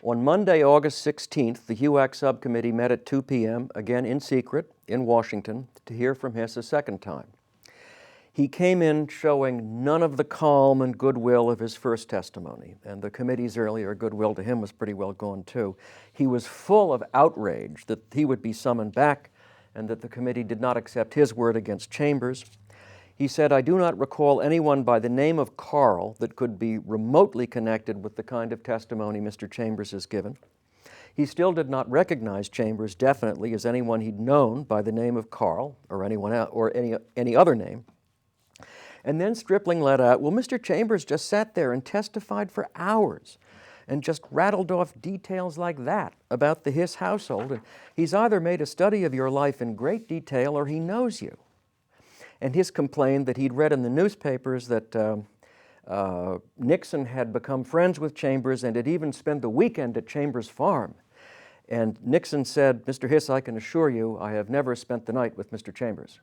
On Monday, August 16th, the Huac Subcommittee met at 2 p.m., again in secret, in Washington, to hear from Hiss a second time. He came in showing none of the calm and goodwill of his first testimony, and the committee's earlier goodwill to him was pretty well gone too. He was full of outrage that he would be summoned back and that the committee did not accept his word against Chambers. He said, "I do not recall anyone by the name of Carl that could be remotely connected with the kind of testimony Mr. Chambers has given." He still did not recognize Chambers definitely as anyone he'd known by the name of Carl or anyone else, or any other name. And then Stripling let out, "Well, Mr. Chambers just sat there and testified for hours and just rattled off details like that about the Hiss household. And he's either made a study of your life in great detail or he knows you." And Hiss complained that he'd read in the newspapers that Nixon had become friends with Chambers and had even spent the weekend at Chambers' farm. And Nixon said, "Mr. Hiss, I can assure you I have never spent the night with Mr. Chambers."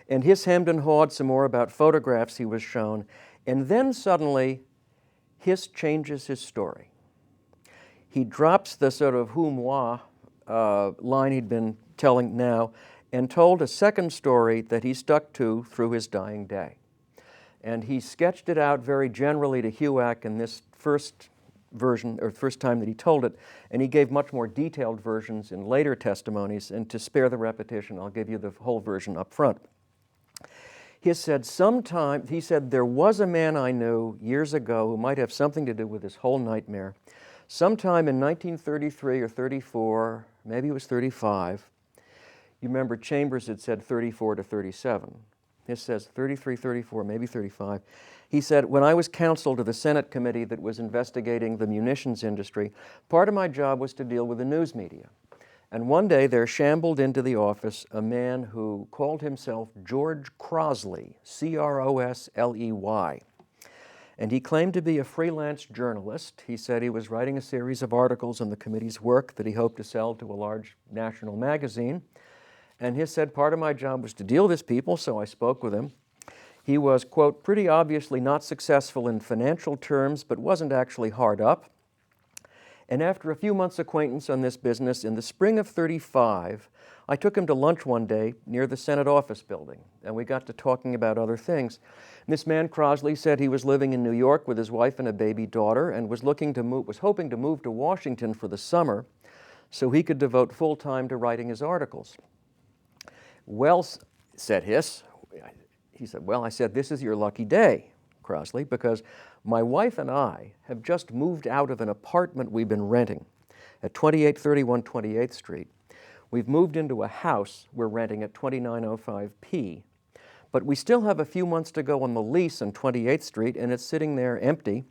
And Hiss hemmed and hawed some more about photographs he was shown. And then suddenly, Hiss changes his story. He drops the sort of moi line he'd been telling now and told a second story that he stuck to through his dying day. And he sketched it out very generally to Huac in this first version, or first time that he told it, and he gave much more detailed versions in later testimonies, and to spare the repetition, I'll give you the whole version up front. He said, "There was a man I knew years ago who might have something to do with this whole nightmare. Sometime in 1933 or 34, maybe it was 35, you remember Chambers had said 34 to 37. Hiss says 33, 34, maybe 35. He said, when I was counsel to the Senate committee that was investigating the munitions industry, part of my job was to deal with the news media. And one day there shambled into the office a man who called himself George Crosley, C-R-O-S-L-E-Y. And he claimed to be a freelance journalist. He said he was writing a series of articles on the committee's work that he hoped to sell to a large national magazine. And Hiss said, part of my job was to deal with his people, so I spoke with him. He was, quote, pretty obviously not successful in financial terms, but wasn't actually hard up. And after a few months' acquaintance on this business, in the spring of 35, I took him to lunch one day near the Senate office building, and we got to talking about other things. This man, Crosley, said he was living in New York with his wife and a baby daughter and was hoping to move to Washington for the summer so he could devote full time to writing his articles. Well, said Hiss, he said, well, I said, this is your lucky day, Crosley, because my wife and I have just moved out of an apartment we've been renting at 2831 28th Street. We've moved into a house we're renting at 2905 P, but we still have a few months to go on the lease on 28th Street, and it's sitting there empty.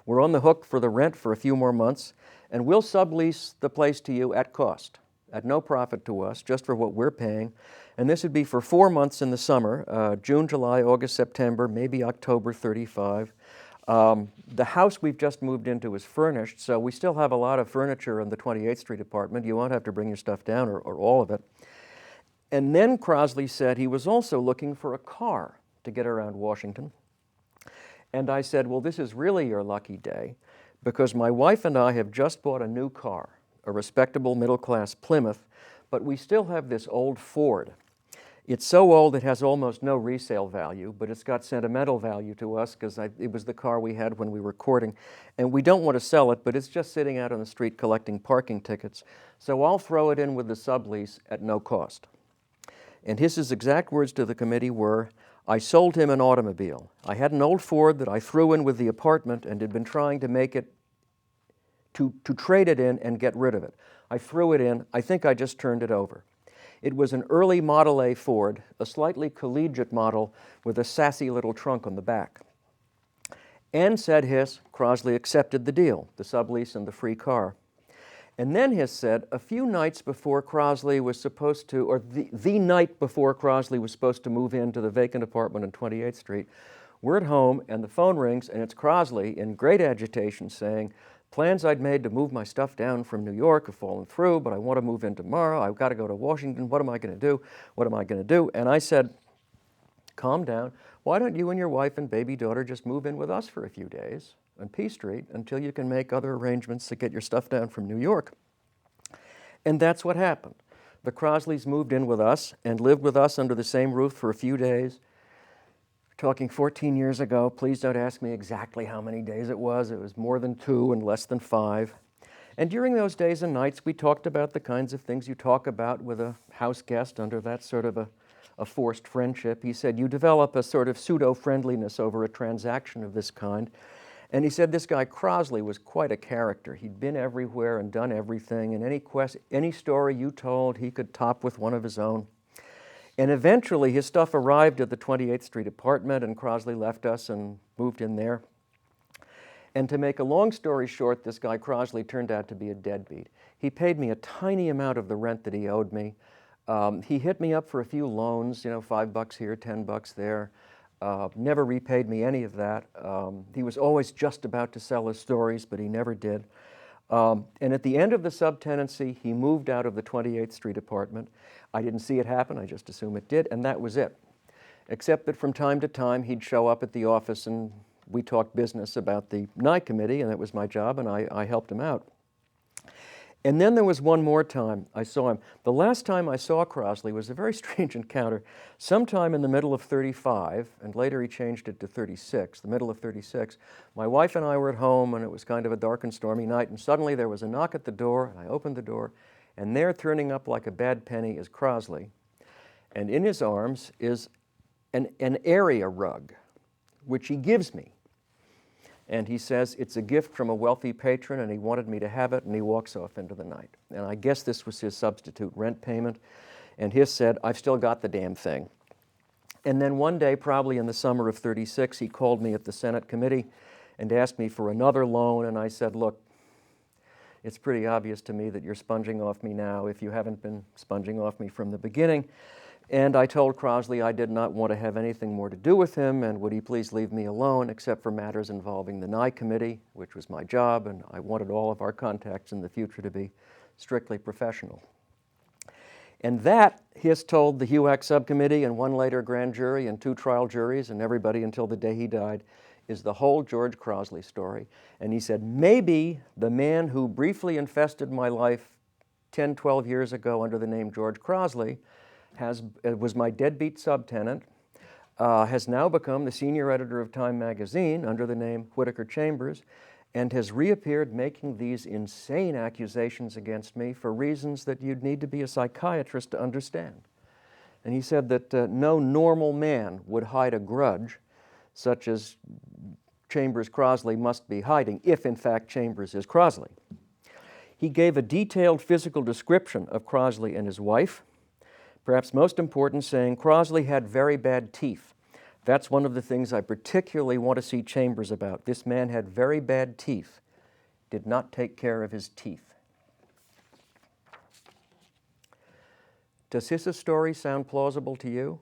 We're on the hook for the rent for a few more months, and we'll sublease the place to you at cost, at no profit to us, just for what we're paying. And this would be for 4 months in the summer, June, July, August, September, maybe October 35. The house we've just moved into is furnished, so we still have a lot of furniture in the 28th Street apartment. You won't have to bring your stuff down or all of it. And then Crosley said he was also looking for a car to get around Washington. And I said, well, this is really your lucky day, because my wife and I have just bought a new car, a respectable middle-class Plymouth, but we still have this old Ford. It's so old it has almost no resale value, but it's got sentimental value to us because it was the car we had when we were courting. And we don't want to sell it, but it's just sitting out on the street collecting parking tickets. So I'll throw it in with the sublease at no cost. And his exact words to the committee were, I sold him an automobile. I had an old Ford that I threw in with the apartment and had been trying to make it, to trade it in and get rid of it. I threw it in. I think I just turned it over. It was an early Model A Ford, a slightly collegiate model with a sassy little trunk on the back. And, said Hiss, Crosley accepted the deal, the sublease and the free car. And then Hiss said, a few nights before Crosley was supposed to, or the night before Crosley was supposed to move into the vacant apartment on 28th Street, we're at home and the phone rings and it's Crosley in great agitation saying, plans I'd made to move my stuff down from New York have fallen through, but I want to move in tomorrow. I've got to go to Washington. What am I going to do? What am I going to do? And I said, calm down. Why don't you and your wife and baby daughter just move in with us for a few days? on P Street until you can make other arrangements to get your stuff down from New York. And that's what happened. The Crosleys moved in with us and lived with us under the same roof for a few days. Talking 14 years ago, please don't ask me exactly how many days it was. It was more than 2 and less than 5. And during those days and nights, we talked about the kinds of things you talk about with a house guest under that sort of a forced friendship. He said, you develop a sort of pseudo-friendliness over a transaction of this kind. And he said this guy Crosley was quite a character. He'd been everywhere and done everything, and any story you told, he could top with one of his own. And eventually his stuff arrived at the 28th Street apartment, and Crosley left us and moved in there. And to make a long story short, this guy Crosley turned out to be a deadbeat. He paid me a tiny amount of the rent that he owed me. He hit me up for a few loans, $5 here, $10 there. Never repaid me any of that. He was always just about to sell his stories, but he never did. And at the end of the subtenancy, he moved out of the 28th Street apartment. I didn't see it happen, I just assume it did, and that was it. Except that from time to time, he'd show up at the office and we talked business about the Nye Committee, and that was my job, and I helped him out. And then there was one more time I saw him. The last time I saw Crosley was a very strange encounter. Sometime in the middle of 35, and later he changed it to 36, the middle of 36, my wife and I were at home, and it was kind of a dark and stormy night, and suddenly there was a knock at the door, and I opened the door, and there, turning up like a bad penny, is Crosley, and in his arms is an area rug, which he gives me. And he says, it's a gift from a wealthy patron, and he wanted me to have it, and he walks off into the night. And I guess this was his substitute rent payment. And Hiss said, I've still got the damn thing. And then one day, probably in the summer of 36, he called me at the Senate committee and asked me for another loan. And I said, look, it's pretty obvious to me that you're sponging off me now if you haven't been sponging off me from the beginning. And I told Crosley I did not want to have anything more to do with him, and would he please leave me alone except for matters involving the Nye Committee, which was my job, and I wanted all of our contacts in the future to be strictly professional. And that Hiss told the Huac Subcommittee and one later grand jury and 2 trial juries and everybody until the day he died is the whole George Crosley story. And he said, maybe the man who briefly infested my life 10, 12 years ago under the name George Crosley was my deadbeat subtenant, has now become the senior editor of Time magazine under the name Whittaker Chambers, and has reappeared making these insane accusations against me for reasons that you'd need to be a psychiatrist to understand. And he said that no normal man would hide a grudge such as Chambers Crosley must be hiding, if in fact Chambers is Crosley. He gave a detailed physical description of Crosley and his wife, perhaps most important, saying Crosley had very bad teeth. That's one of the things I particularly want to see Chambers about. This man had very bad teeth, did not take care of his teeth. Does Hiss's story sound plausible to you?